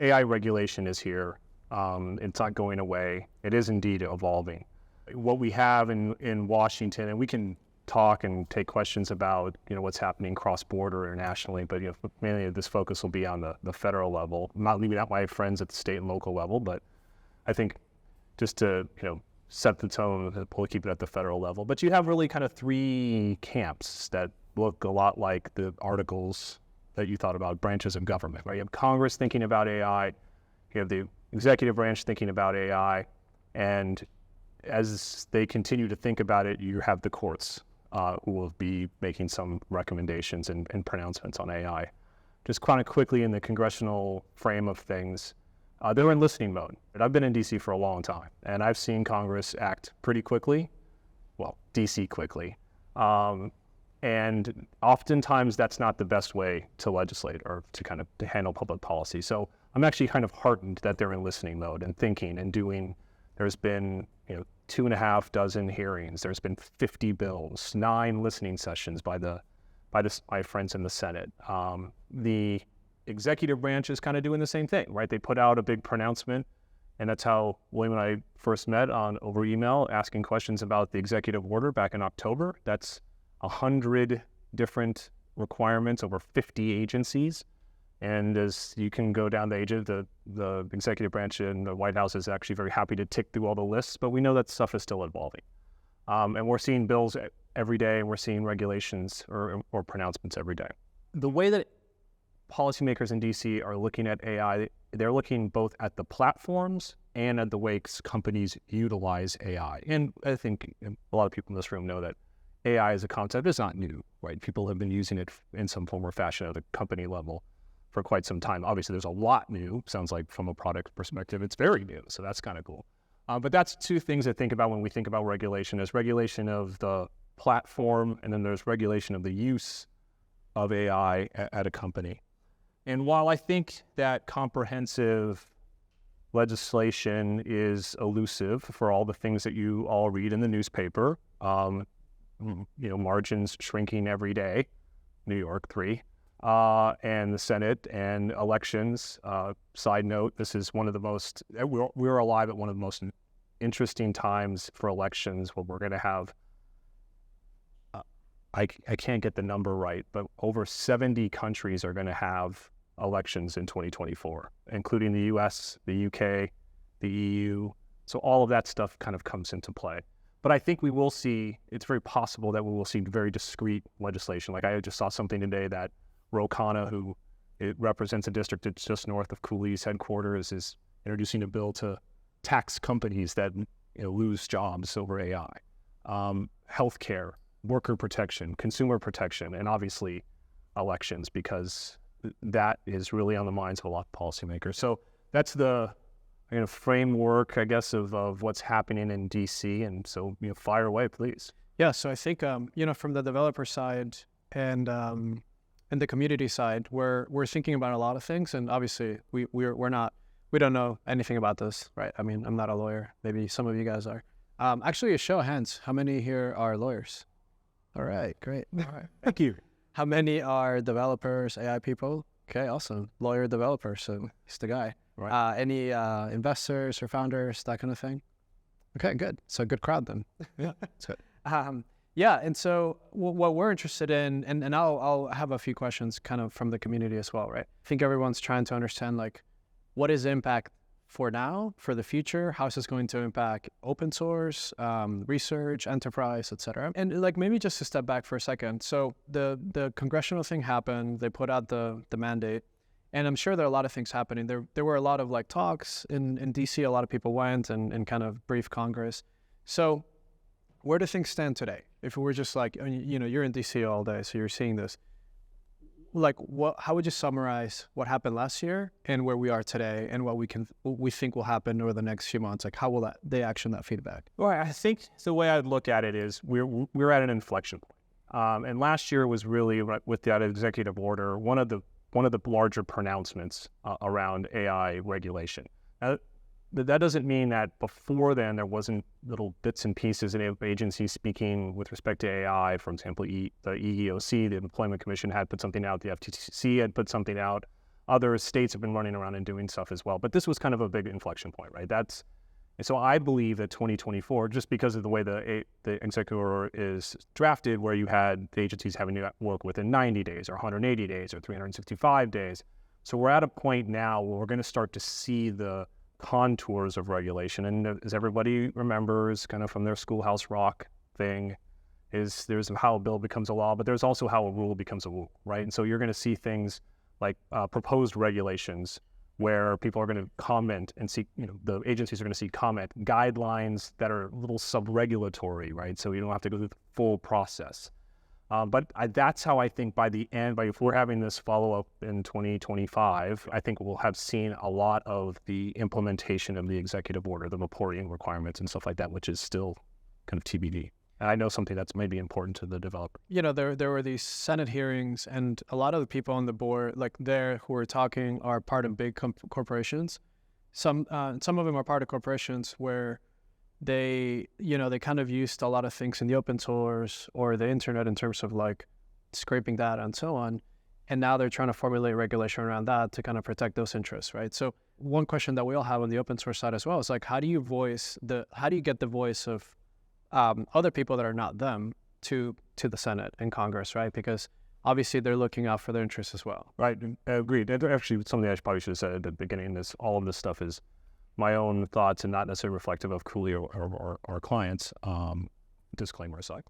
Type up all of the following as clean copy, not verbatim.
AI regulation is here. It's not going away. It is indeed evolving. What we have in Washington, and we can talk and take questions about, what's happening cross-border or nationally, but mainly this focus will be on the federal level. I'm not leaving out my friends at the state and local level, but I think just to, set the tone, we'll keep it at the federal level. But you have really kind of three camps that look a lot like the articles that you thought about, branches of government, right? You have Congress thinking about AI, you have the executive branch thinking about AI, and as they continue to think about it, you have the courts who will be making some recommendations and pronouncements on AI. Just kind of quickly in the congressional frame of things, they're in listening mode. But I've been in DC for a long time, and I've seen Congress act pretty quickly, well, DC quickly. And oftentimes that's not the best way to legislate or to handle public policy. So I'm actually kind of heartened that they're in listening mode and thinking and doing. There's been 2.5 dozen hearings. There's been 50 bills, 9 listening sessions by my friends in the Senate. The executive branch is kind of doing the same thing, right? They put out a big pronouncement, and that's how William and I first met over email, asking questions about the executive order back in October. That's 100 different requirements over 50 agencies. And as you can go down the age of the executive branch in the White House is actually very happy to tick through all the lists, but we know that stuff is still evolving. And we're seeing bills every day, and we're seeing regulations or pronouncements every day. The way that policymakers in DC are looking at AI, they're looking both at the platforms and at the way companies utilize AI. And I think a lot of people in this room know that AI as a concept is not new, right? People have been using it in some form or fashion at a company level for quite some time. Obviously, there's a lot new. Sounds like from a product perspective, it's very new. So that's kind of cool. But that's two things to think about when we think about regulation. There's regulation of the platform, and then there's regulation of the use of AI at a company. And while I think that comprehensive legislation is elusive for all the things that you all read in the newspaper, margins shrinking every day, New York 3, and the Senate and elections. Side note, this is one of the most, we're alive at one of the most interesting times for elections where we're going to have, I can't get the number right, but over 70 countries are going to have elections in 2024, including the US, the UK, the EU. So all of that stuff kind of comes into play. But I think we will see, it's very possible that we will see very discrete legislation. Like I just saw something today that Rokana, who it represents a district that's just north of Cooley's headquarters, is introducing a bill to tax companies that lose jobs over AI. Healthcare, worker protection, consumer protection, and obviously elections, because that is really on the minds of a lot of policymakers. So that's the framework, I guess, of what's happening in DC. And so, fire away, please. Yeah. So I think, from the developer side and the community side, we're thinking about a lot of things. And obviously, we don't know anything about this, right? I mean, I'm not a lawyer. Maybe some of you guys are. Actually, a show of hands. How many here are lawyers? All right, great. All right, thank you. How many are developers, AI people? Okay, awesome. Lawyer, developer, so he's the guy. Right. Any investors or founders, that kind of thing? Okay, good. So good crowd then. Yeah, that's good. Yeah, and so what we're interested in, and I'll have a few questions kind of from the community as well, right? I think everyone's trying to understand, like, what is the impact for now, for the future? How is this going to impact open source, research, enterprise, et cetera? And like maybe just to step back for a second. So the congressional thing happened, they put out the mandate, and I'm sure there are a lot of things happening. There were a lot of like talks in DC, a lot of people went and kind of briefed Congress. So where do things stand today? If we're just like, you're in DC all day, so you're seeing this. Like, how would you summarize what happened last year and where we are today, and what we think will happen over the next few months? Like, how will they action that feedback? Well, I think the way I'd look at it is we're at an inflection point. And last year was really, with that executive order, one of the larger pronouncements around AI regulation. That doesn't mean that before then there wasn't little bits and pieces in agencies speaking with respect to AI. For example, the EEOC, the Employment Commission, had put something out. The FTC had put something out. Other states have been running around and doing stuff as well. But this was kind of a big inflection point, right? And so I believe that 2024, just because of the way the executive order is drafted, where you had the agencies having to work within 90 days or 180 days or 365 days. So we're at a point now where we're going to start to see the contours of regulation. And as everybody remembers kind of from their Schoolhouse Rock thing, there's how a bill becomes a law, but there's also how a rule becomes a rule, right? And so you're going to see things like proposed regulations where people are going to comment and seek, the agencies are going to seek comment, guidelines that are a little sub-regulatory, right? So you don't have to go through the full process. But that's how I think by the end, if we're having this follow-up in 2025, I think we'll have seen a lot of the implementation of the executive order, the reporting requirements and stuff like that, which is still kind of TBD. And I know something that's maybe important to the developer. There were these Senate hearings, and a lot of the people on the board, who are talking, are part of big corporations. Some of them are part of corporations where they kind of used a lot of things in the open source or the internet in terms of scraping data and so on. And now they're trying to formulate regulation around that to kind of protect those interests, right? So one question that we all have on the open source side as well is how do you get the voice of other people that are not them to the Senate and Congress, right? Because obviously they're looking out for their interests as well. Right, agreed. And actually, something I probably should have said at the beginning is all of this stuff is my own thoughts and not necessarily reflective of Cooley or our clients. Disclaimer aside.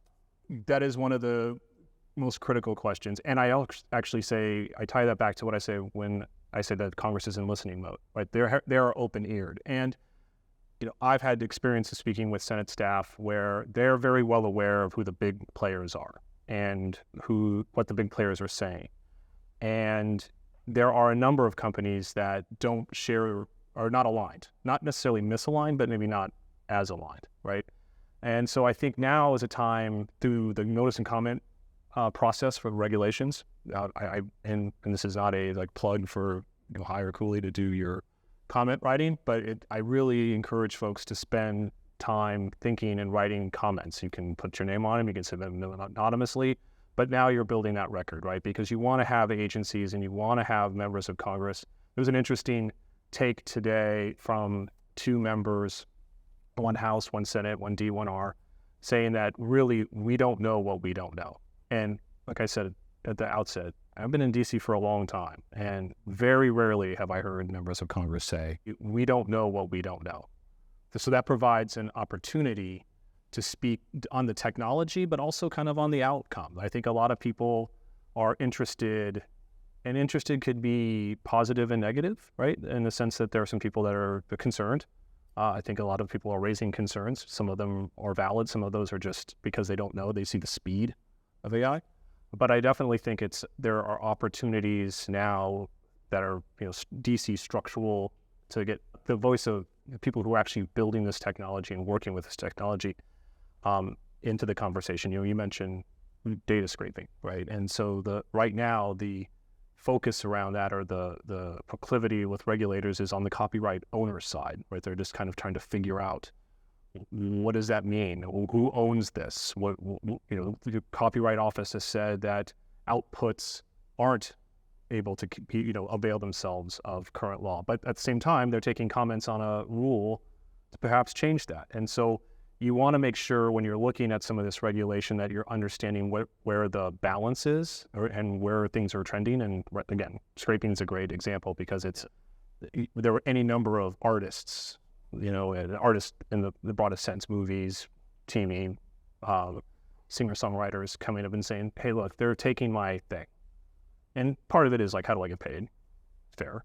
That is one of the most critical questions. And I actually say, I tie that back to what I say when I say that Congress is in listening mode, right? They are open-eared. And I've had experience of speaking with Senate staff where they're very well aware of who the big players are and what the big players are saying. And there are a number of companies that don't share, are not aligned, not necessarily misaligned, but maybe not as aligned, right? And so I think now is a time through the notice and comment process for regulations. And this is not a plug for hire Cooley to do your comment writing, but I really encourage folks to spend time thinking and writing comments. You can put your name on them, you can submit them anonymously, but now you're building that record, right? Because you want to have agencies and you want to have members of Congress. There was an interesting take today from two members, one House, one Senate, one D, one R, saying that really we don't know what we don't know. And like I said at the outset, I've been in DC for a long time, and very rarely have I heard members of Congress say, we don't know what we don't know. So that provides an opportunity to speak on the technology, but also kind of on the outcome. I think a lot of people are interested, and interested could be positive and negative, right? In the sense that there are some people that are concerned. I think a lot of people are raising concerns. Some of them are valid. Some of those are just because they don't know. They see the speed of AI. But I definitely think there are opportunities now that are DC structural to get the voice of the people who are actually building this technology and working with this technology into the conversation. You mentioned data scraping, right? And so right now the focus around that, or the proclivity with regulators, is on the copyright owner side, right? They're just kind of trying to figure out, what does that mean? Who owns this? The Copyright Office has said that outputs aren't able to avail themselves of current law, but at the same time they're taking comments on a rule to perhaps change that. And so you want to make sure when you're looking at some of this regulation that you're understanding where the balance is and where things are trending. And again, scraping is a great example because there were any number of artists, an artist in the broadest sense, movies, teaming, singer-songwriters coming up and saying, hey, look, they're taking my thing. And part of it is how do I get paid? Fair.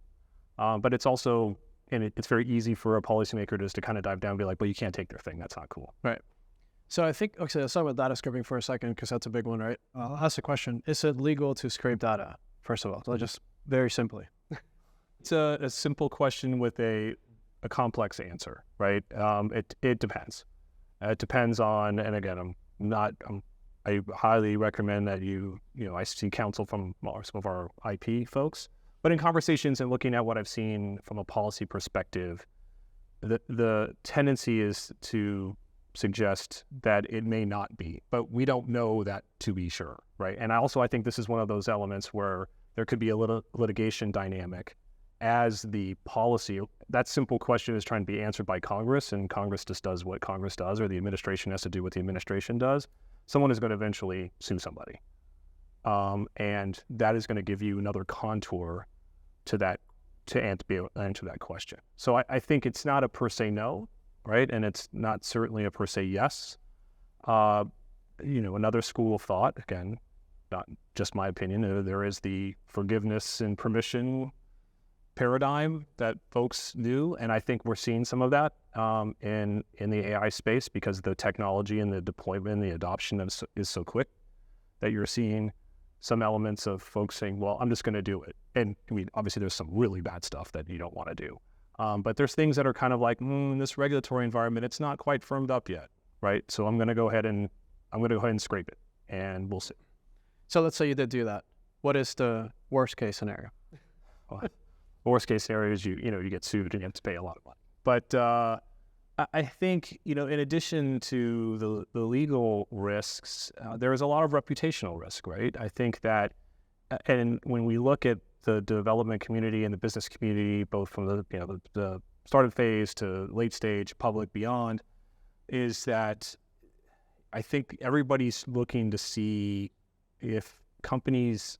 But it's also, and it's very easy for a policymaker just to kind of dive down and be like, well, you can't take their thing. That's not cool. Right. So I think, okay, let's talk about data scraping for a second, because that's a big one, right? I'll ask the question, is it legal to scrape data, first of all? So just very simply. It's a simple question with a complex answer, right? It depends. It depends on, and again, I highly recommend that I see counsel from some of our IP folks, but in conversations and looking at what I've seen from a policy perspective, the tendency is to suggest that it may not be, but we don't know that to be sure, right? And I think this is one of those elements where there could be a litigation dynamic as the policy. That simple question is trying to be answered by Congress, and Congress just does what Congress does, or the administration has to do what the administration does. Someone is going to eventually sue somebody. And that is going to give you another contour to that, to be able to answer that question. So I think it's not a per se no, right? And it's not certainly a per se yes. Another school of thought, again, not just my opinion, there is the forgiveness and permission paradigm that folks knew, and I think we're seeing some of that in the AI space, because the technology and the deployment and the adoption is so quick that you're seeing some elements of folks saying, well, I'm just going to do it. And I mean, obviously there's some really bad stuff that you don't want to do. But there's things that are kind of like, in this regulatory environment, it's not quite firmed up yet, right? So I'm going to go ahead and scrape it, and we'll see. So let's say you did do that. What is the worst case scenario? Well, worst case scenario is you get sued and you have to pay a lot of money. But I think, in addition to the legal risks, there is a lot of reputational risk, right? I think that, and when we look at the development community and the business community, both from the startup phase to late stage, public, beyond, is that I think everybody's looking to see if companies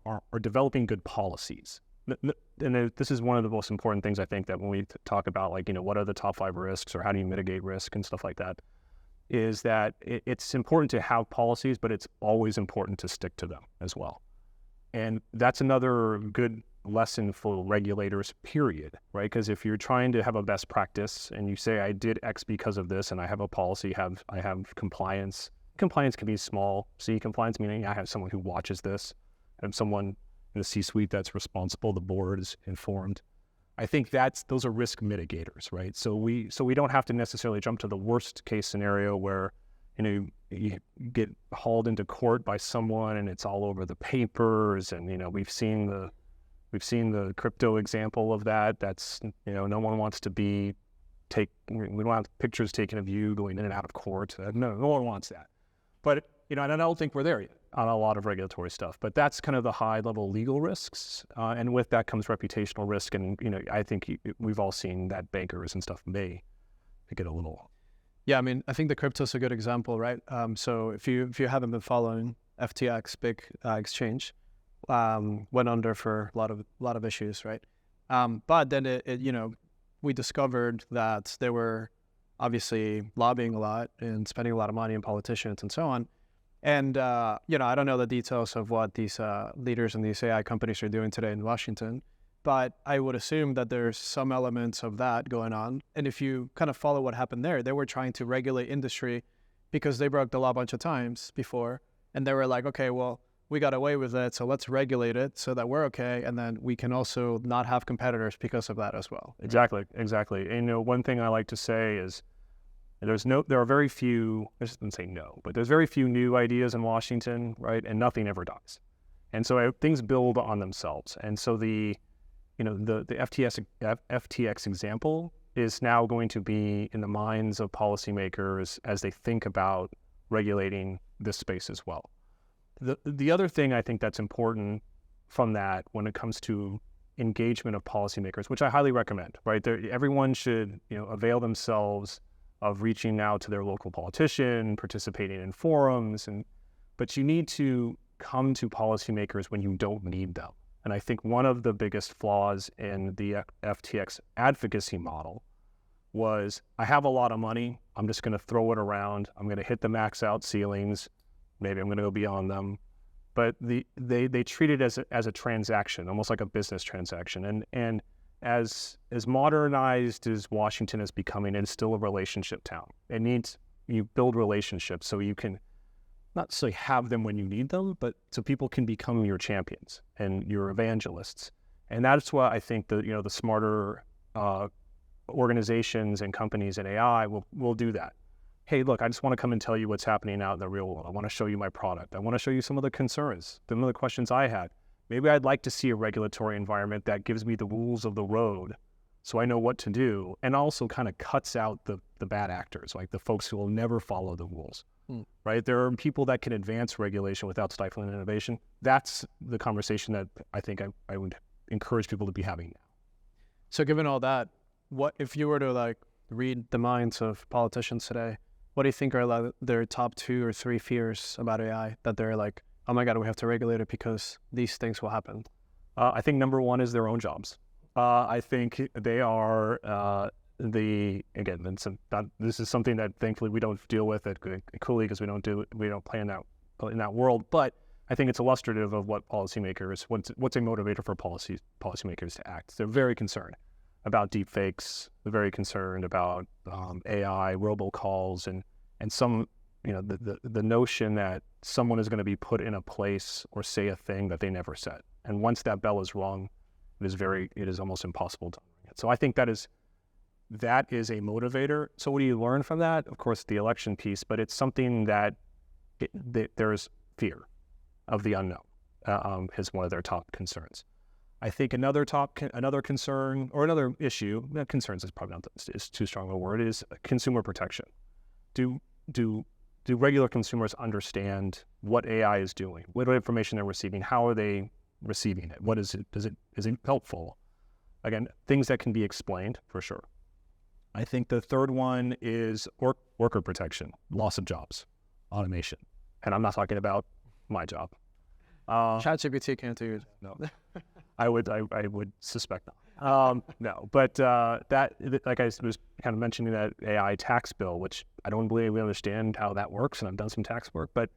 are developing good policies. And this is one of the most important things, I think, that when we talk about, what are the top 5 risks, or how do you mitigate risk and stuff like that, is that it's important to have policies, but it's always important to stick to them as well. And that's another good lesson for regulators, period, right? Because if you're trying to have a best practice and you say, I did X because of this, and I have a policy, I have compliance. Compliance can be small C compliance, meaning I have someone who watches this, I have someone in the C-suite that's responsible, the board is informed. I think those are risk mitigators, right? So we don't have to necessarily jump to the worst case scenario where you get hauled into court by someone and it's all over the papers, and we've seen the crypto example of that. That's no one wants to we don't have pictures taken of you going in and out of court. No one wants that. But and I don't think we're there yet on a lot of regulatory stuff, but that's kind of the high level legal risks. And with that comes reputational risk. And, I think we've all seen that bankers and stuff may get a little. Yeah. I mean, I think the crypto is a good example, right? So if you haven't been following, FTX, big exchange, went under for a lot of issues, right? But then we discovered that they were obviously lobbying a lot and spending a lot of money on politicians and so on. And, I don't know the details of what these leaders in these AI companies are doing today in Washington, but I would assume that there's some elements of that going on. And if you kind of follow what happened there, they were trying to regulate industry because they broke the law a bunch of times before. And they were like, okay, well, we got away with it, so let's regulate it so that we're okay. And then we can also not have competitors because of that as well. Exactly. And, one thing I like to say is, there are very few, I shouldn't say no, but there's very few new ideas in Washington, right? And nothing ever dies. And so things build on themselves. And so the FTX example is now going to be in the minds of policymakers as they think about regulating this space as well. The other thing I think that's important from that when it comes to engagement of policymakers, which I highly recommend, right? Everyone should, avail themselves of reaching out to their local politician, participating in forums, but you need to come to policymakers when you don't need them. And I think one of the biggest flaws in the FTX advocacy model was, I have a lot of money, I'm just going to throw it around, I'm going to hit the max out ceilings, maybe I'm going to go beyond them. But they treat it as a transaction, almost like a business transaction. And as modernized as Washington is becoming, it's still a relationship town. You build relationships so you can not necessarily have them when you need them, but so people can become your champions and your evangelists. And that's why I think the smarter organizations and companies in AI will do that. Hey, look, I just want to come and tell you what's happening out in the real world. I want to show you my product. I want to show you some of the concerns, some of the questions I had. Maybe I'd like to see a regulatory environment that gives me the rules of the road so I know what to do, and also kind of cuts out the bad actors, like the folks who will never follow the rules. right? There are people that can advance regulation without stifling innovation. That's the conversation that I think I would encourage people to be having now. So given all that, what if you were to like read the minds of politicians today, what do you think are like their top 2 or 3 fears about AI that they're like, oh my God, we have to regulate it because these things will happen? I think number 1 is their own jobs. I think they are this is something that thankfully we don't deal with at Cooley because we don't play in that world. But I think it's illustrative of what policymakers, what's a motivator for policymakers to act. They're very concerned about deepfakes. They're very concerned about AI, robocalls, and some, the notion that someone is going to be put in a place or say a thing that they never said. And once that bell is rung, it is almost impossible to unring it. So I think that is a motivator. So what do you learn from that? Of course, the election piece, but it's something that there's fear of the unknown is one of their top concerns. I think another concern or another issue, concerns is probably not is too strong a word, is consumer protection. Do regular consumers understand what AI is doing? What information they're receiving? How are they receiving it? What is it? Is it helpful? Again, things that can be explained for sure. I think the third one is worker protection, loss of jobs, automation. And I'm not talking about my job. ChatGPT can't do it. No, I would suspect not. No, but that, like I was kind of mentioning, that AI tax bill, which I don't believe we understand how that works, and I've done some tax work, but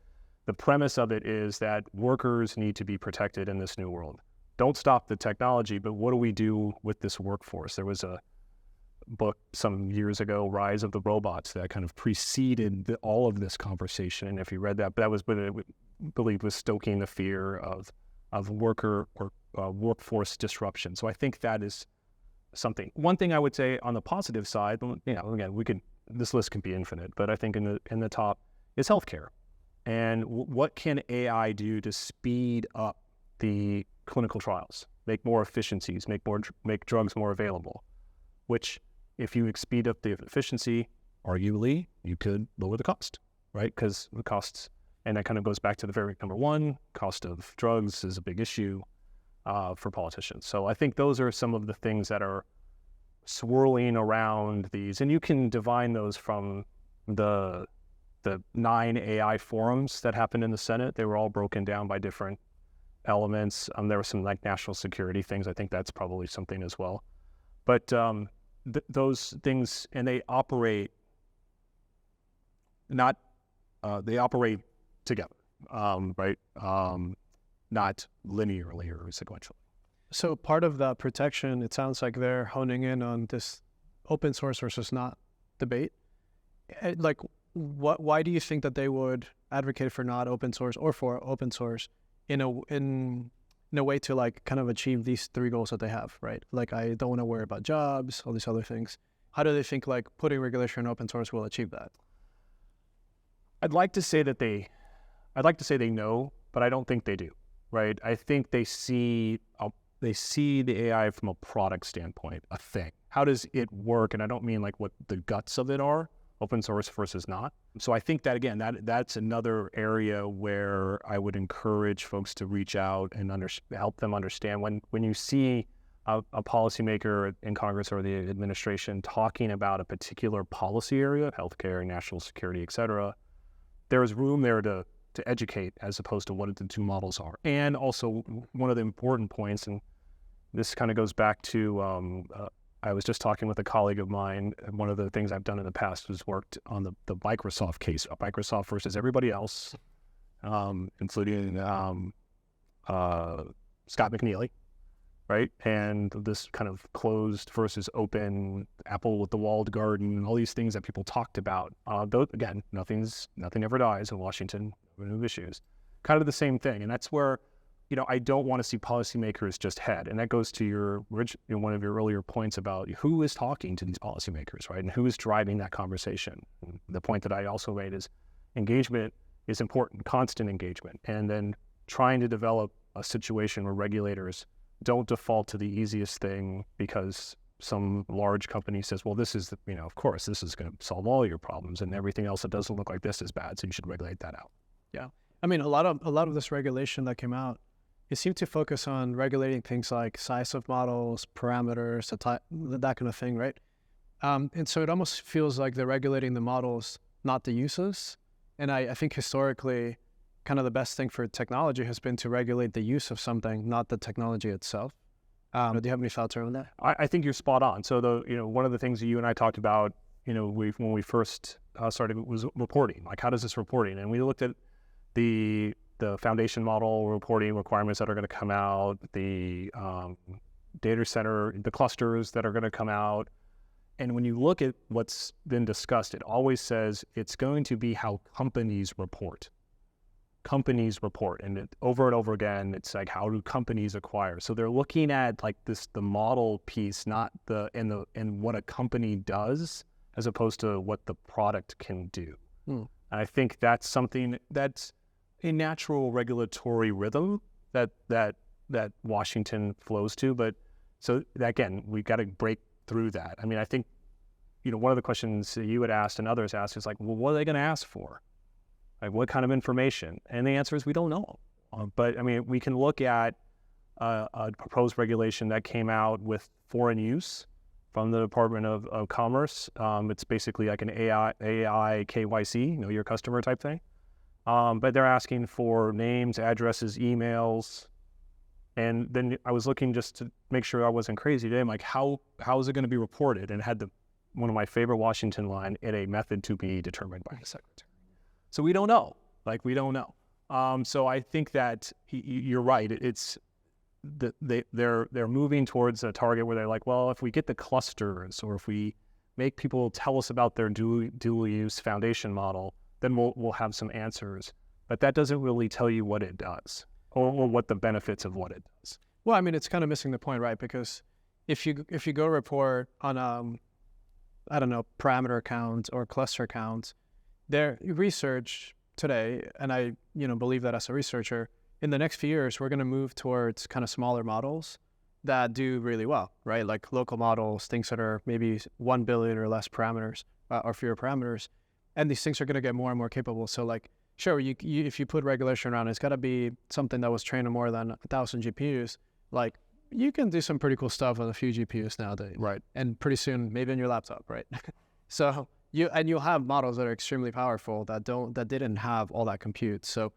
the premise of it is that workers need to be protected in this new world. Don't stop the technology, but what do we do with this workforce? There was a book some years ago, Rise of the Robots, that kind of preceded all of this conversation. And if you read that, that was what it believed was stoking the fear of worker or workforce disruption. So I think that is something. One thing I would say on the positive side, again, this list can be infinite, but I think in the top is healthcare. And what can AI do to speed up the clinical trials, make more efficiencies, make drugs more available, which if you speed up the efficiency, arguably you could lower the cost, right? Because the costs, and that kind of goes back to the very number 1, cost of drugs is a big issue for politicians. So I think those are some of the things that are swirling around these, and you can divine those from the 9 AI forums that happened in the Senate. They were all broken down by different elements. There were some like national security things. I think that's probably something as well. But those things, and they operate together, right? Not linearly or sequentially. So part of the protection, it sounds like they're honing in on this open source versus not debate. Like, why do you think that they would advocate for not open source or for open source in a way to like kind of achieve these 3 goals that they have, right? Like, I don't want to worry about jobs, all these other things. How do they think like putting regulation in open source will achieve that? I'd like to say they know, but I don't think they do, right? I think they see the AI from a product standpoint, a thing. How does it work? And I don't mean like what the guts of it are, open source versus not. So I think that, again, that's another area where I would encourage folks to reach out and help them understand when you see a policymaker in Congress or the administration talking about a particular policy area, healthcare, national security, et cetera, there's room there to educate as opposed to what the 2 models are. And also one of the important points, and this kind of goes back to I was just talking with a colleague of mine. One of the things I've done in the past was worked on the Microsoft case, Microsoft versus everybody else, including Scott McNealy, right? And this kind of closed versus open, Apple with the walled garden, all these things that people talked about. Though, again, nothing ever dies in Washington, new issues. Kind of the same thing. And that's where, I don't want to see policymakers just head. And that goes to one of your earlier points about who is talking to these policymakers, right? And who is driving that conversation. And the point that I also made is engagement is important, constant engagement. And then trying to develop a situation where regulators don't default to the easiest thing because some large company says, well, this is, of course, this is going to solve all your problems, and everything else that doesn't look like this is bad, so you should regulate that out. Yeah. I mean, a lot of this regulation that came out, it seemed to focus on regulating things like size of models, parameters, that kind of thing, right? And so it almost feels like they're regulating the models, not the uses. And I think historically, kind of the best thing for technology has been to regulate the use of something, not the technology itself. Do you have any thoughts around that? I think you're spot on. So one of the things that you and I talked about, when we first started was reporting. Like, how does this reporting? And we looked at the foundation model reporting requirements that are going to come out, the data center, the clusters that are going to come out. And when you look at what's been discussed, it always says it's going to be how companies report. And over and over again, it's like, how do companies acquire? So they're looking at like the model piece, not and what a company does, as opposed to what the product can do. And I think that's something that's a natural regulatory rhythm that Washington flows to. But so again, we've got to break through that. I mean, I think, one of the questions that you had asked and others asked is like, well, what are they going to ask for? Like, what kind of information? And the answer is we don't know. But I mean, we can look at a proposed regulation that came out with foreign use from the Department of Commerce. It's basically like an AI KYC, know your customer type thing. But they're asking for names, addresses, emails. And then I was looking just to make sure I wasn't crazy today. I'm like, how is it going to be reported? And it had one of my favorite Washington line, in a method to be determined by the secretary. So we don't know. We don't know. So I think that you're right. It's they're moving towards a target where they're like, well, if we get the clusters, or if we make people tell us about their dual use foundation model, then we'll have some answers. But that doesn't really tell you what it does, or what the benefits of what it does. Well, I mean, it's kind of missing the point, right? Because if you go report on I don't know, parameter counts or cluster counts, their research today, and I believe that as a researcher, in the next few years, we're going to move towards kind of smaller models that do really well, right? Like local models, things that are maybe 1 billion or less parameters, or fewer parameters. And these things are going to get more and more capable. So like, sure, if you put regulation around it, it's got to be something that was trained on more than 1,000 GPUs. Like, you can do some pretty cool stuff on a few GPUs nowadays. Right. And pretty soon, maybe on your laptop, right? So you'll have models that are extremely powerful that didn't have all that compute. So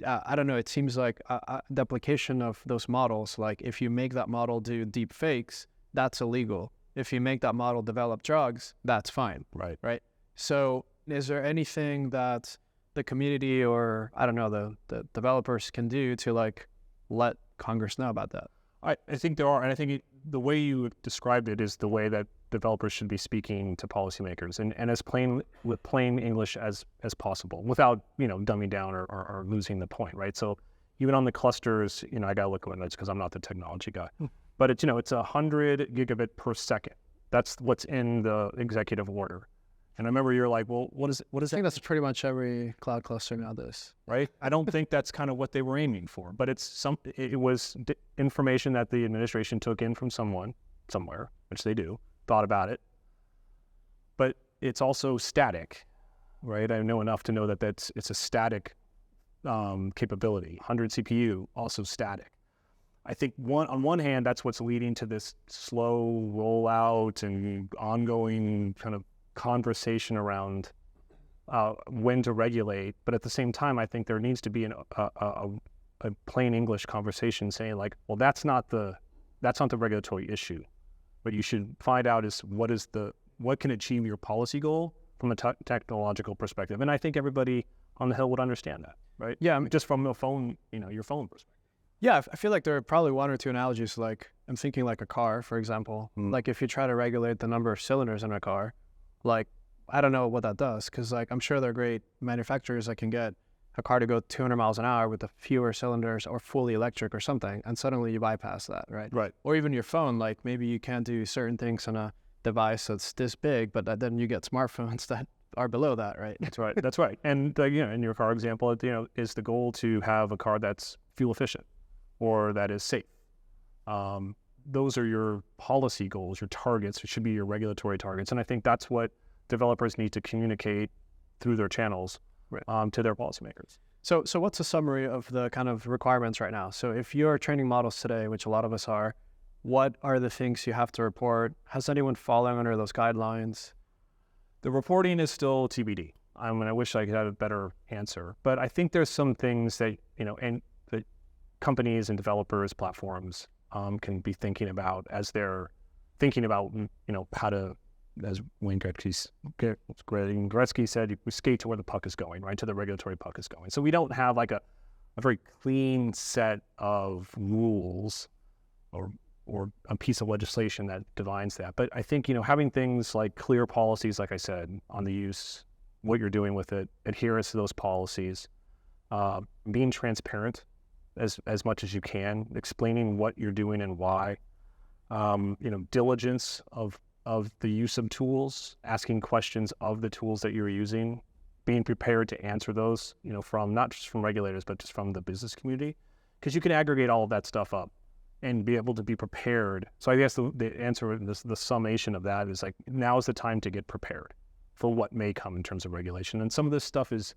I don't know, it seems like the application of those models, like if you make that model do deep fakes, that's illegal. If you make that model develop drugs, that's fine. Right. Right. So is there anything that the community, or I don't know, the developers can do to like let Congress know about that? I think there are, and I think the way you described it is the way that developers should be speaking to policymakers, and as with plain English as possible, without dumbing down or losing the point, right? So even on the clusters, I got to look at it because I'm not the technology guy, but it's 100 gigabit per second. That's what's in the executive order. And I remember you're like, well, what is that? I think that's pretty much every cloud cluster nowadays. Right? I don't think that's kind of what they were aiming for, but it was information that the administration took in from somewhere, which they do, thought about it. But it's also static, right? I know enough to know that it's a static capability. 100 CPU, also static. I think on one hand, that's what's leading to this slow rollout and ongoing kind of conversation around when to regulate, but at the same time, I think there needs to be a plain English conversation saying like, well, that's not the regulatory issue. What you should find out is what can achieve your policy goal from a technological perspective. And I think everybody on the Hill would understand that, right? Yeah, just from a phone, your phone perspective. Yeah, I feel like there are probably one or two analogies. Like I'm thinking like a car, for example. Like if you try to regulate the number of cylinders in a car, like, I don't know what that does, because like I'm sure there are great manufacturers that can get a car to go 200 miles an hour with the fewer cylinders or fully electric or something, and suddenly you bypass that, right? Right. Or even your phone, like maybe you can't do certain things on a device that's this big, but then you get smartphones that are below that, right? That's right. That's right. And in your car example, is the goal to have a car that's fuel efficient or that is safe. those are your policy goals, your targets. It should be your regulatory targets. And I think that's what developers need to communicate through their channels to their policymakers. So what's a summary of the kind of requirements right now? So if you're training models today, which a lot of us are, what are the things you have to report? Has anyone fallen under those guidelines? The reporting is still TBD. I wish I could have a better answer, but I think there's some things that, and that companies and developers, platforms can be thinking about as they're thinking about, how to, as Wayne Gretzky said, we skate to where the puck is going, right? To the regulatory puck is going. So we don't have like a very clean set of rules or a piece of legislation that defines that. But I think, having things like clear policies, like I said, on the use, what you're doing with it, adherence to those policies, being transparent as much as you can, explaining what you're doing and why, diligence of the use of tools, asking questions of the tools that you're using, being prepared to answer those, from not just from regulators, but just from the business community, because you can aggregate all of that stuff up and be able to be prepared. So I guess the answer, the summation of that is like, now is the time to get prepared for what may come in terms of regulation. And some of this stuff is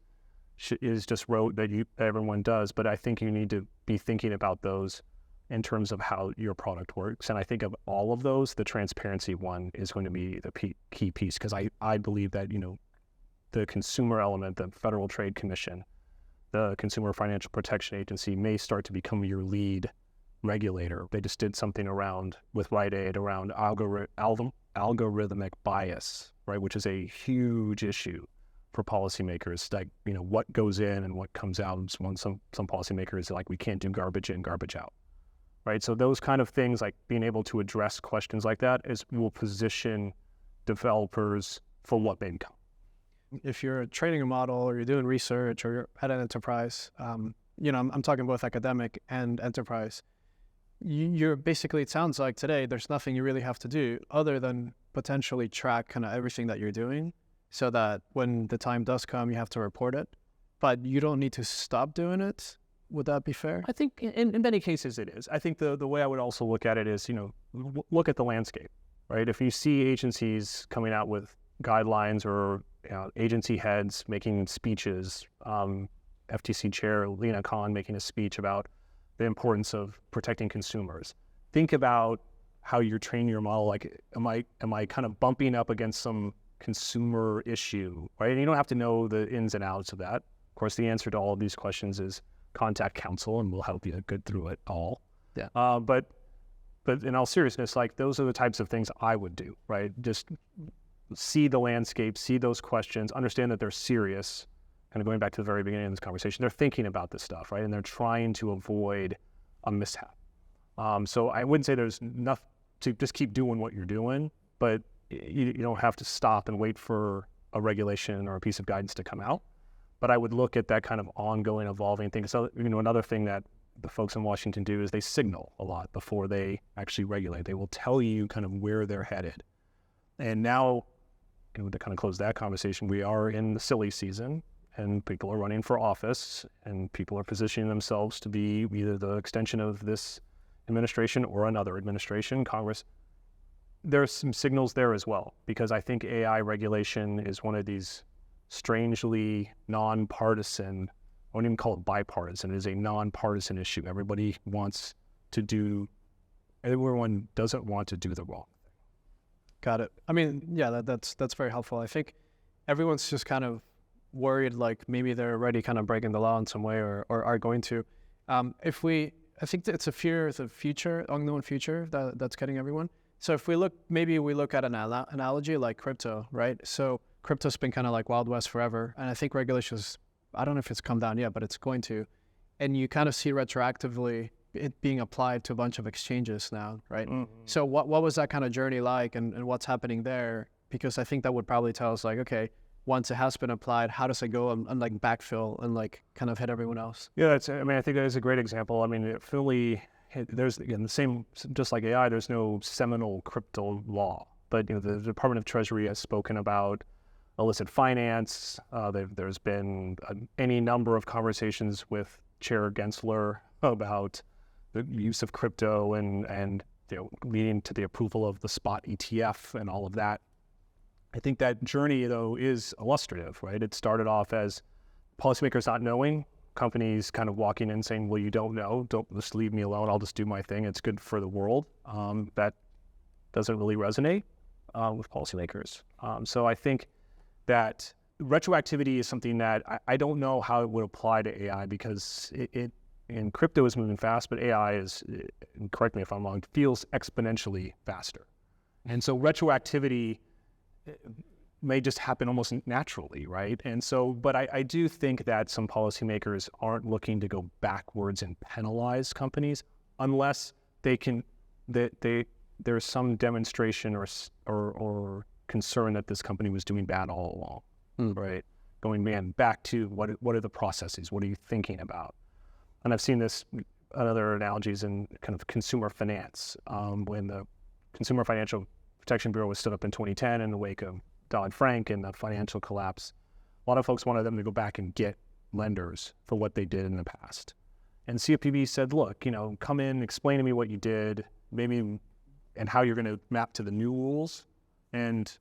just rote that everyone does, but I think you need to be thinking about those in terms of how your product works. And I think of all of those, the transparency one is going to be the key piece, because I believe that, the consumer element, the Federal Trade Commission, the Consumer Financial Protection Agency may start to become your lead regulator. They just did something with Rite Aid around algorithmic bias, right, which is a huge issue for policymakers, like, what goes in and what comes out. Some policymakers are like, we can't do garbage in, garbage out, right? So those kind of things, like being able to address questions like that, will position developers for what may come. If you're training a model or you're doing research or you're at an enterprise, I'm talking both academic and enterprise, you're basically, it sounds like today, there's nothing you really have to do other than potentially track kind of everything that you're doing, so that when the time does come, you have to report it, but you don't need to stop doing it. Would that be fair? I think in many cases it is. I think the way I would also look at it is, look at the landscape, right? If you see agencies coming out with guidelines or agency heads making speeches, FTC Chair Lena Khan making a speech about the importance of protecting consumers. Think about how you're training your model. Like, am I kind of bumping up against some consumer issue, right? And you don't have to know the ins and outs of that. Of course, the answer to all of these questions is contact Counsel, and we'll help you get through it all. Yeah. But in all seriousness, like, those are the types of things I would do, right? Just see the landscape, see those questions, understand that they're serious. Kind of going back to the very beginning of this conversation, they're thinking about this stuff, right? And they're trying to avoid a mishap. So I wouldn't say there's enough to just keep doing what you're doing, but you don't have to stop and wait for a regulation or a piece of guidance to come out. But I would look at that kind of ongoing, evolving thing. So, another thing that the folks in Washington do is they signal a lot before they actually regulate. They will tell you kind of where they're headed. And now, to kind of close that conversation, we are in the silly season, and people are running for office, and people are positioning themselves to be either the extension of this administration or another administration, Congress. There's some signals there as well, because I think AI regulation is one of these strangely nonpartisan, I wouldn't even call it bipartisan, it is a nonpartisan issue. Everyone doesn't want to do the wrong thing. Got it. I mean, yeah, that's very helpful. I think everyone's just kind of worried, like maybe they're already kind of breaking the law in some way or are going to. I think it's a fear of the future, unknown future that's getting everyone. So if we look at an analogy like crypto, right? So crypto's been kind of like Wild West forever. And I think regulations, I don't know if it's come down yet, but it's going to. And you kind of see retroactively it being applied to a bunch of exchanges now, right? Mm-hmm. So what was that kind of journey like, and what's happening there? Because I think that would probably tell us, like, okay, once it has been applied, how does it go and like backfill and like kind of hit everyone else? Yeah, I think that is a great example. I mean, there's, again, the same, just like AI, there's no seminal crypto law, but the Department of Treasury has spoken about illicit finance. There's been any number of conversations with Chair Gensler about the use of crypto and leading to the approval of the spot ETF and all of that. I think that journey, though, is illustrative, right? It started off as policymakers not knowing, companies kind of walking in saying, well, you don't know, don't just leave me alone, I'll just do my thing, it's good for the world. That doesn't really resonate with policymakers. So I think that retroactivity is something that I don't know how it would apply to AI, because and crypto is moving fast, but AI is, and correct me if I'm wrong, feels exponentially faster. And so retroactivity may just happen almost naturally, right? And so, but I do think that some policymakers aren't looking to go backwards and penalize companies unless they can, there's some demonstration or concern that this company was doing bad all along, right? Going back to what are the processes? What are you thinking about? And I've seen this other analogies in kind of consumer finance. When the Consumer Financial Protection Bureau was stood up in 2010 in the wake of Dodd-Frank and the financial collapse, a lot of folks wanted them to go back and get lenders for what they did in the past. And CFPB said, look, come in, explain to me what you did, maybe, and how you're going to map to the new rules. And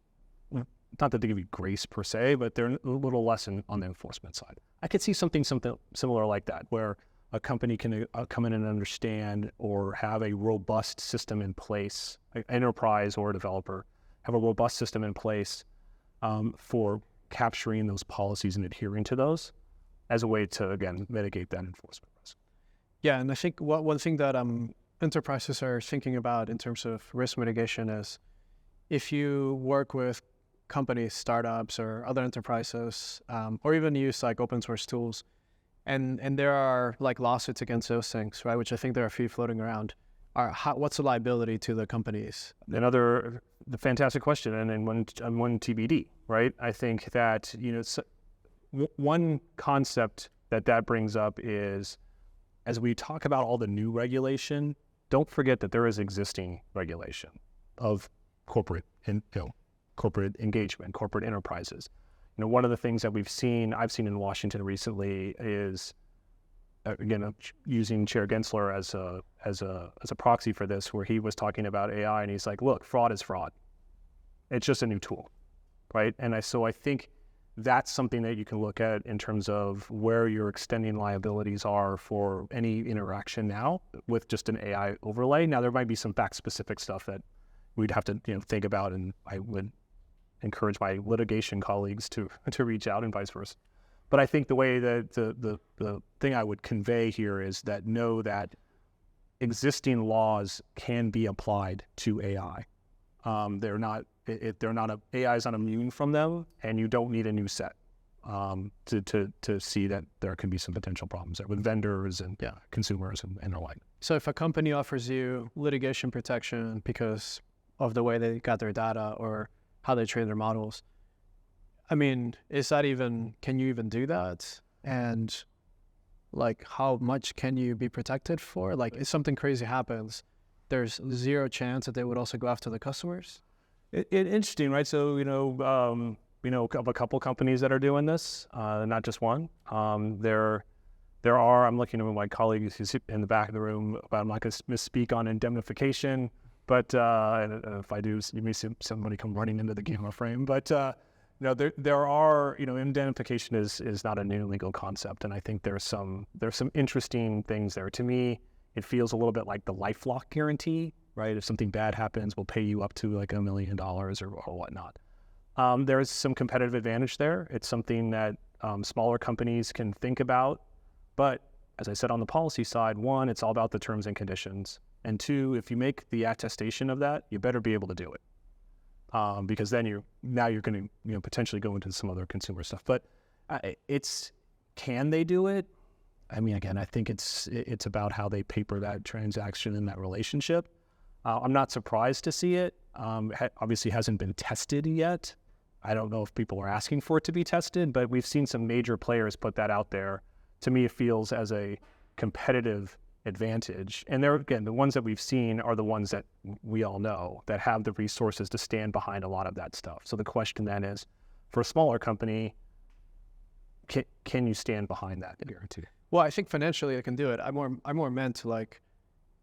not that they give you grace per se, but they're a little less on the enforcement side. I could see something similar like that, where a company can come in and understand or have a robust system in place, an enterprise or a developer, have a robust system in place for capturing those policies and adhering to those as a way to, again, mitigate that enforcement risk. Yeah, and I think one thing that enterprises are thinking about in terms of risk mitigation is, if you work with companies, startups, or other enterprises, or even use like open source tools, and there are like lawsuits against those things, right? Which I think there are a few floating around. What's the liability to the companies? The fantastic question, and one TBD, right? I think that one concept that brings up is, as we talk about all the new regulation, don't forget that there is existing regulation of corporate engagement, corporate enterprises. One of the things that I've seen in Washington recently is, again, using Chair Gensler as a proxy for this, where he was talking about AI, and he's like, look, fraud is fraud. It's just a new tool, right? And so I think that's something that you can look at in terms of where your extending liabilities are for any interaction now with just an AI overlay. Now, there might be some fact-specific stuff that we'd have to think about, and I would encourage my litigation colleagues to reach out and vice versa. But I think the way that the thing I would convey here is that know that existing laws can be applied to AI. AI is not immune from them, and you don't need a new set to see that there can be some potential problems there with vendors and consumers and the like. So if a company offers you litigation protection because of the way they got their data or how they train their models, I mean, can you even do that? And like, how much can you be protected for? Like, if something crazy happens, there's zero chance that they would also go after the customers? Interesting, right? So, of a couple companies that are doing this, not just one. There are, I'm looking at my colleagues who's in the back of the room, but I'm not going to misspeak on indemnification. But if I do, you may see somebody come running into the camera frame. But there are, indemnification is not a new legal concept, and I think there's some interesting things there. To me, it feels a little bit like the LifeLock guarantee, right? If something bad happens, we'll pay you up to like $1 million or whatnot. There is some competitive advantage there. It's something that smaller companies can think about. But as I said, on the policy side, one, it's all about the terms and conditions. And two, if you make the attestation of that, you better be able to do it. Because then you're going to potentially go into some other consumer stuff. But can they do it? I mean, again, I think it's about how they paper that transaction and that relationship. I'm not surprised to see it. Obviously hasn't been tested yet. I don't know if people are asking for it to be tested, but we've seen some major players put that out there. To me, it feels as a competitive advantage. And there, again, the ones that we've seen are the ones that we all know that have the resources to stand behind a lot of that stuff. So the question then is, for a smaller company, can you stand behind that guarantee? Well, I think financially I can do it. I more meant like,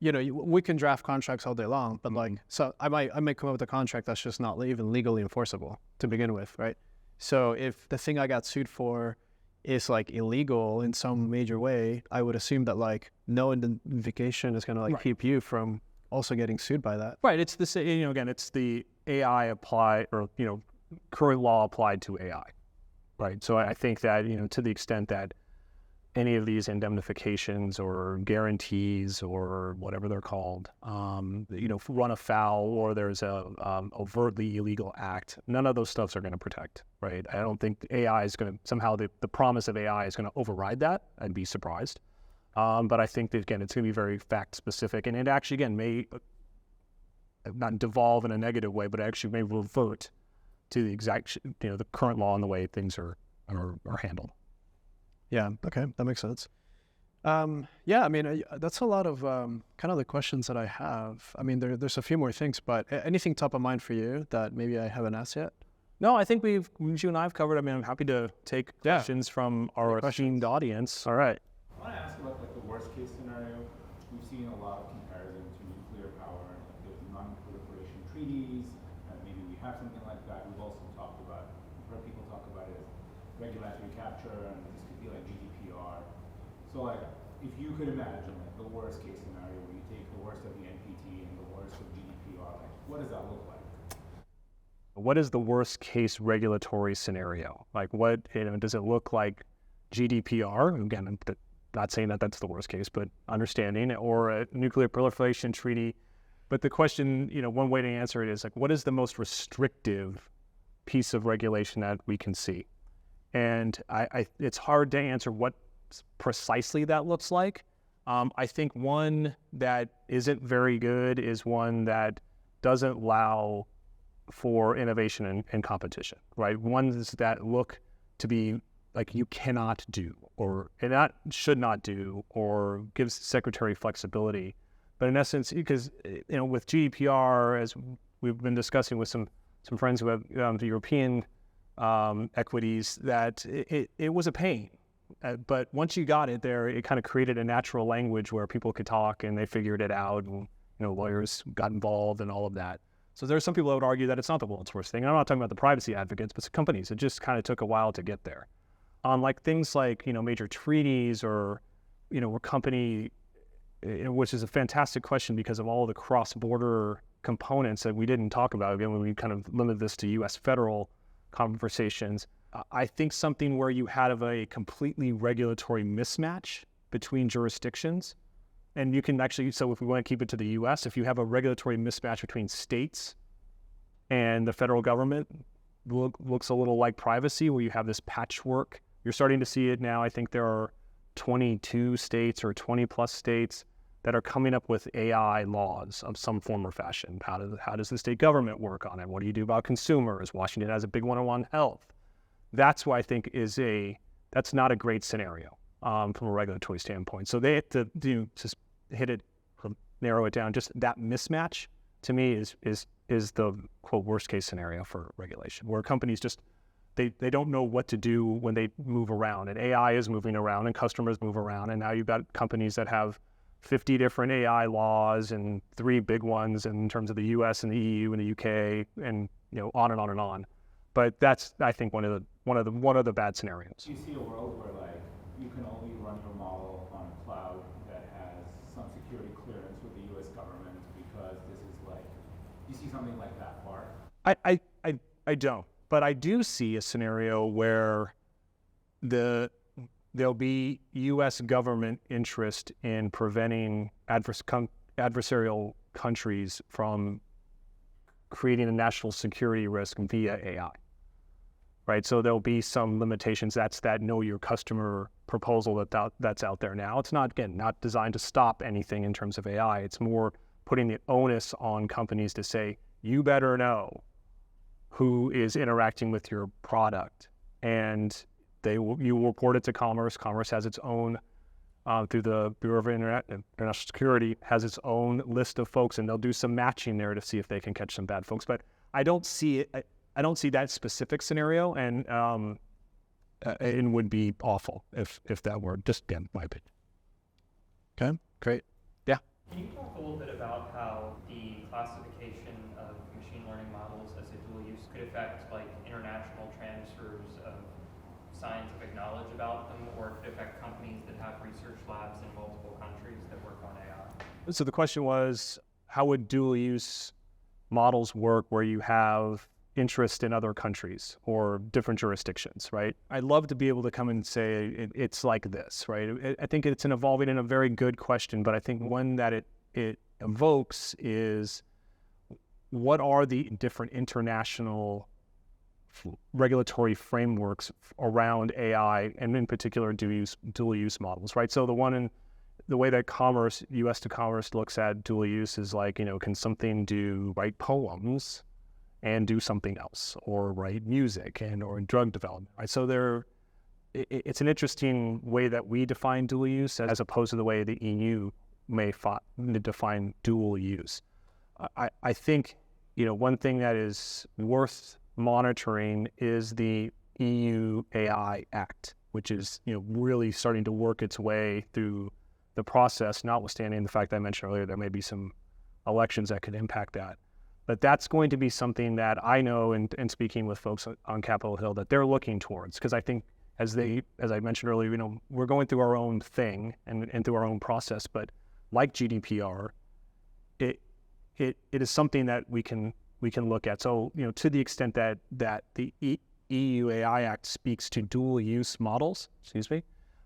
we can draft contracts all day long, but like, so I might come up with a contract that's just not even legally enforceable to begin with, right? So if the thing I got sued for is like illegal in some major way, I would assume that like no indemnification is going to like keep you from also getting sued by that. Right. It's the again, it's the AI applied, or current law applied to AI. Right. So I think that to the extent that any of these indemnifications or guarantees or whatever they're called, run afoul, or there's a overtly illegal act, none of those stuffs are going to protect, right? I don't think AI is going to, somehow the promise of AI is going to override that. I'd be surprised. But I think that, again, it's going to be very fact specific, and it actually, again, may not devolve in a negative way, but actually may revert to the exact, the current law and the way things are handled. Yeah. Okay. That makes sense. Yeah. I mean, that's a lot of kind of the questions that I have. I mean, there's a few more things, but anything top of mind for you that maybe I haven't asked yet? No, I think you and I have covered. I mean, I'm happy to take questions from our esteemed audience. All right. I want to ask about like the worst case scenario. We've seen a lot of comparison to nuclear power, like the non-proliferation treaties, and maybe we have something like that. We've also talked about, heard people talk about it as regulatory capture, and this could be like GDPR. So like, if you could imagine like the worst case scenario where you take the worst of the NPT and the worst of GDPR, like what does that look like? What is the worst case regulatory scenario? Like what, does it look like GDPR? Again, I'm not saying that that's the worst case, but understanding, or a nuclear proliferation treaty. But the question, one way to answer it is like, what is the most restrictive piece of regulation that we can see? And it's hard to answer what precisely that looks like. I think one that isn't very good is one that doesn't allow for innovation and competition, right? Ones that look to be like you cannot do, and that should not do, or gives the secretary flexibility. But in essence, because with GDPR, as we've been discussing with some friends who have the European equities, that it was a pain. But once you got it there, it kind of created a natural language where people could talk and they figured it out, and lawyers got involved and all of that. So there are some people that would argue that it's not the world's worst thing. And I'm not talking about the privacy advocates, but companies. It just kind of took a while to get there. Like things like major treaties, or a company, which is a fantastic question because of all the cross-border components that we didn't talk about. Again, when we kind of limit this to U.S. federal conversations, I think something where you have a completely regulatory mismatch between jurisdictions, and you can actually, so if we want to keep it to the U.S., if you have a regulatory mismatch between states and the federal government, looks a little like privacy, where you have this patchwork. You're starting to see it now. I think there are 22 states or 20 plus states that are coming up with AI laws of some form or fashion. How does the state government work on it? What do you do about consumers? Washington has a big one on health. That's why I think that's not a great scenario from a regulatory standpoint. So they have to just hit it, narrow it down. Just that mismatch to me is the quote worst case scenario for regulation, where companies just they don't know what to do when they move around, and AI is moving around and customers move around, and now you've got companies that have 50 different AI laws and 3 big ones in terms of the US and the EU and the UK, and on and on and on. But that's, I think, one of the bad scenarios. Do you see a world where like you can only run your model on a cloud that has some security clearance with the US government, because this is like, do you see something like that far? I don't. But I do see a scenario where there'll be U.S. government interest in preventing adversarial countries from creating a national security risk via AI, right? So there'll be some limitations. That's that know your customer proposal that's out there now. It's not designed to stop anything in terms of AI. It's more putting the onus on companies to say, you better know who is interacting with your product, and you will report it to Commerce. Commerce has its own, through the Bureau of International Security, has its own list of folks, and they'll do some matching there to see if they can catch some bad folks. But I don't see it. I don't see that specific scenario, and it would be awful if that were just, again, my opinion. Okay, great. Yeah. Can you talk a little bit about how the classification of machine learning models as a dual use could affect like international transfers of scientific knowledge about them, or could affect companies that have research labs in multiple countries that work on AI? So the question was, how would dual use models work where you have interest in other countries or different jurisdictions, right? I'd love to be able to come and say it's like this, right? I think it's an evolving and a very good question, but I think one that it evokes is, what are the different international regulatory frameworks around AI, and in particular dual use models, right? So the way that commerce, U.S. to commerce looks at dual use is like, can something write poems and do something else, or write music or drug development, right? So it's an interesting way that we define dual use as opposed to the way the EU may define dual use. I think, one thing that is worth monitoring is the EU AI Act, which is, really starting to work its way through the process, notwithstanding the fact that I mentioned earlier there may be some elections that could impact that. But that's going to be something that I know, and speaking with folks on Capitol Hill, that they're looking towards, because I think as I mentioned earlier, we're going through our own thing and through our own process, but like GDPR, it is something that we can look at. So, to the extent that the EU AI Act speaks to dual use models,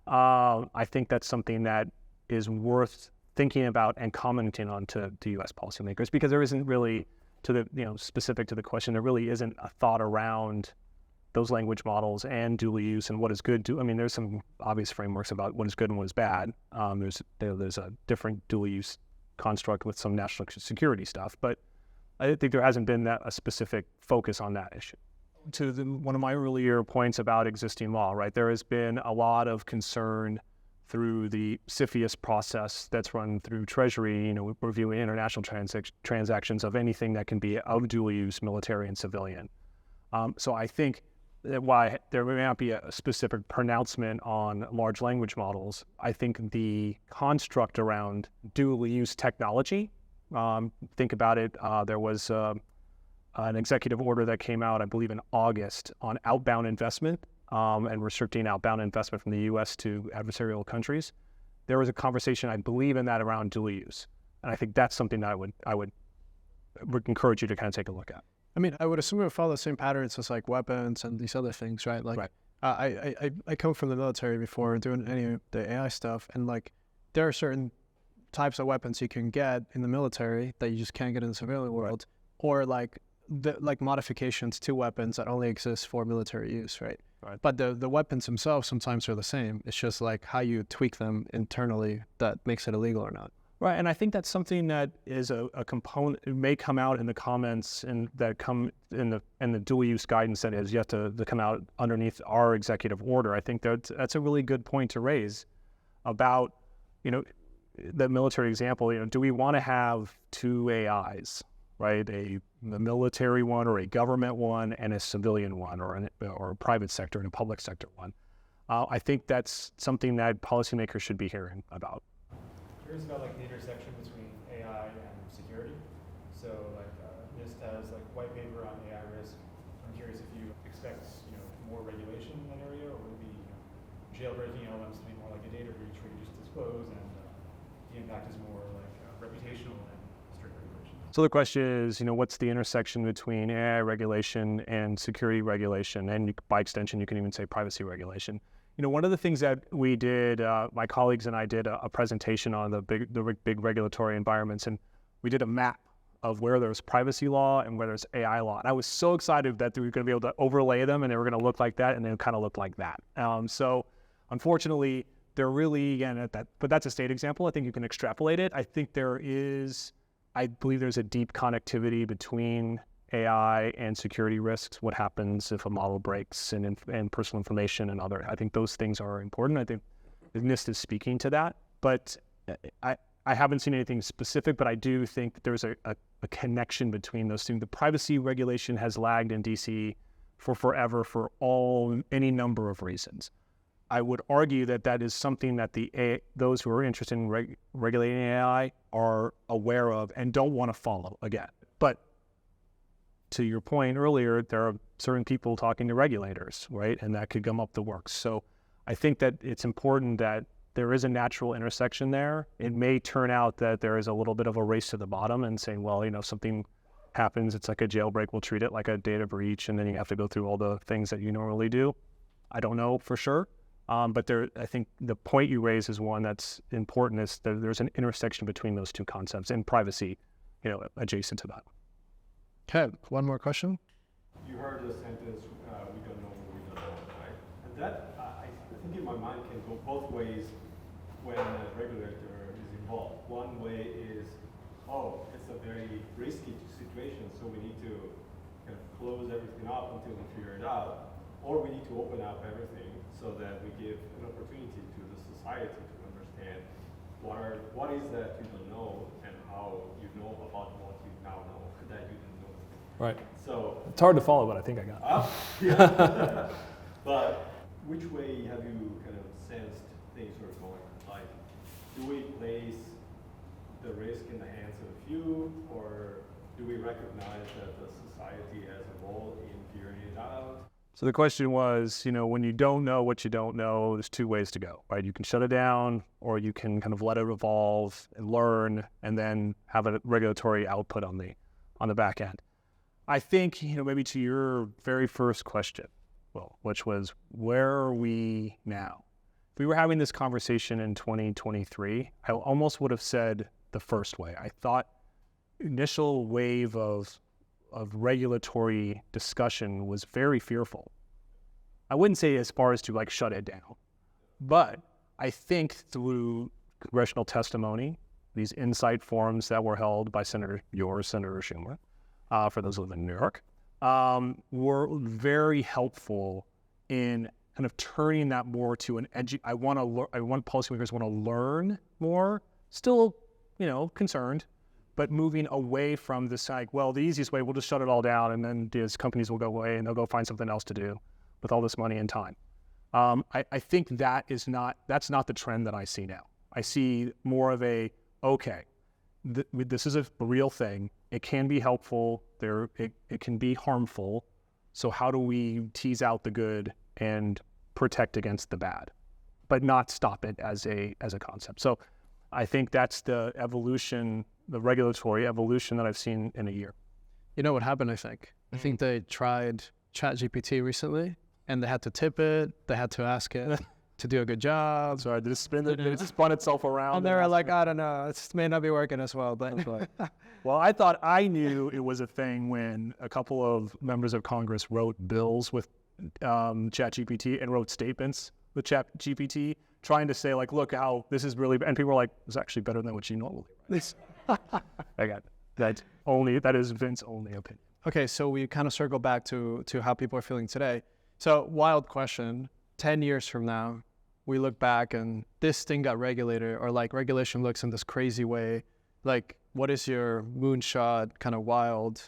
I think that's something that is worth thinking about and commenting on to U.S. policymakers, because there isn't really, specific to the question, there really isn't a thought around those language models and dual use and what is good. There's some obvious frameworks about what is good and what is bad. There's a different dual use construct with some national security stuff, but I think there hasn't been a specific focus on that issue. To one of my earlier points about existing law, right? There has been a lot of concern through the CFIUS process that's run through Treasury, reviewing international transactions of anything that can be of dual use, military and civilian. So I think that while there may not be a specific pronouncement on large language models, I think the construct around dual use technology, think about it, there was an executive order that came out, I believe in August, on outbound investment, and restricting outbound investment from the U.S. to adversarial countries. There was a conversation, I believe, in that around dual use, and I think that's something that I would encourage you to kind of take a look at. I would assume it would follow the same patterns as like weapons and these other things, right? Like, right. I come from the military before doing any of the AI stuff, and like there are certain types of weapons you can get in the military that you just can't get in the civilian world, or like modifications to weapons that only exist for military use, right? Right. But the weapons themselves sometimes are the same. It's just like how you tweak them internally that makes it illegal or not. Right, and I think that's something that is a component. It may come out in the comments and that come in the dual use guidance that is yet to come out underneath our executive order. I think that's a really good point to raise about, the military example. Do we want to have two AIs, right? A military one, or a government one, and a civilian one, or a private sector and a public sector one? I think that's something that policymakers should be hearing about. Curious about like the intersection between AI and security. So like NIST has like white paper on AI risk. I'm curious if you expect more regulation in that area, or would it be jailbreaking LLMs to be more like a data breach where you just disclose, and the impact is more like reputational than strict regulation? So the question is, what's the intersection between AI regulation and security regulation, and by extension, you can even say privacy regulation. One of the things that we did, my colleagues and I did a presentation on the big regulatory environments, and we did a map of where there's privacy law and where there's AI law. And I was so excited that we were going to be able to overlay them, and they were going to look like that, and they kind of looked like that. So unfortunately, they're really, again, but that's a state example. I think you can extrapolate it. I think I believe there's a deep connectivity between AI and security risks. What happens if a model breaks and personal information and other? I think those things are important. I think the NIST is speaking to that, but I haven't seen anything specific, but I do think that there's a connection between those things. The privacy regulation has lagged in DC for forever for any number of reasons. I would argue that that is something that those who are interested in regulating AI are aware of and don't want to follow again. But to your point earlier, there are certain people talking to regulators, right? And that could gum up the works. So I think that it's important that there is a natural intersection there. It may turn out that there is a little bit of a race to the bottom and saying, well, something happens, it's like a jailbreak, we'll treat it like a data breach, and then you have to go through all the things that you normally do. I don't know for sure. But I think the point you raise is one that's important, is that there's an intersection between those two concepts and privacy, adjacent to that. Okay, one more question. You heard the sentence, we don't know what we don't know, right? And that, I think in my mind, can go both ways when a regulator is involved. One way is, it's a very risky situation, so we need to kind of close everything up until we figure it out. Or we need to open up everything so that we give an opportunity to the society to understand what is that you don't know and how you know about what you now know that you didn't know. Right. So it's hard to follow, but I think I got it. Yeah. But which way have you kind of sensed things are going? Like, do we place the risk in the hands of a few, or do we recognize that the society has a role in figuring it out? So the question was, when you don't know what you don't know, there's two ways to go, right? You can shut it down, or you can kind of let it evolve and learn, and then have a regulatory output on the back end. I think, maybe to your very first question, which was, where are we now? If we were having this conversation in 2023, I almost would have said the first way. I thought initial wave of regulatory discussion was very fearful. I wouldn't say as far as to shut it down, but I think through congressional testimony, these insight forums that were held by Senator Schumer, for those who live in New York, were very helpful in kind of turning that more to an I want policymakers want to learn more, still, concerned, but moving away from this the easiest way, we'll just shut it all down, and then these companies will go away and they'll go find something else to do with all this money and time. I think that's not the trend that I see now. I see more of this is a real thing. It can be helpful. It can be harmful. So how do we tease out the good and protect against the bad, but not stop it as a concept? So I think that's the evolution, the regulatory evolution that I've seen in a year. You know what happened, I think? I think they tried ChatGPT recently, and they had to tip it. They had to ask it to do a good job. Sorry, did it spun itself around? And they were like, I don't know, it may not be working as well. But well, I thought I knew it was a thing when a couple of members of Congress wrote bills with ChatGPT and wrote statements with ChatGPT, trying to say look how this is really, and people were like, it's actually better than what you normally write. I got that. That is Vince's only opinion. Okay, so we kind of circle back to how people are feeling today. So, wild question. 10 years from now, we look back and this thing got regulated, or regulation looks in this crazy way. What is your moonshot kind of wild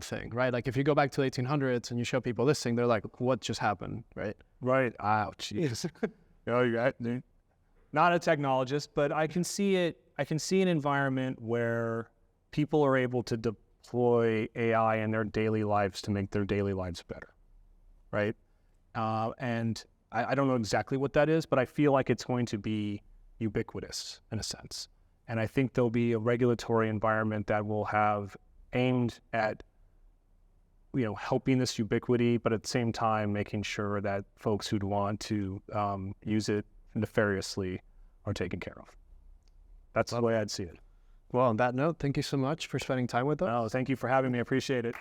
thing, right? If you go back to the 1800s and you show people this thing, they're like, what just happened, right? Right. Oh, jeez. Not a technologist, but I can see it. I can see an environment where people are able to deploy AI in their daily lives to make their daily lives better, right? And I don't know exactly what that is, but I feel like it's going to be ubiquitous in a sense. And I think there'll be a regulatory environment that will have aimed at, helping this ubiquity, but at the same time, making sure that folks who'd want to use it nefariously are taken care of. That's the way I'd see it. Well, on that note, thank you so much for spending time with us. Oh, thank you for having me. I appreciate it.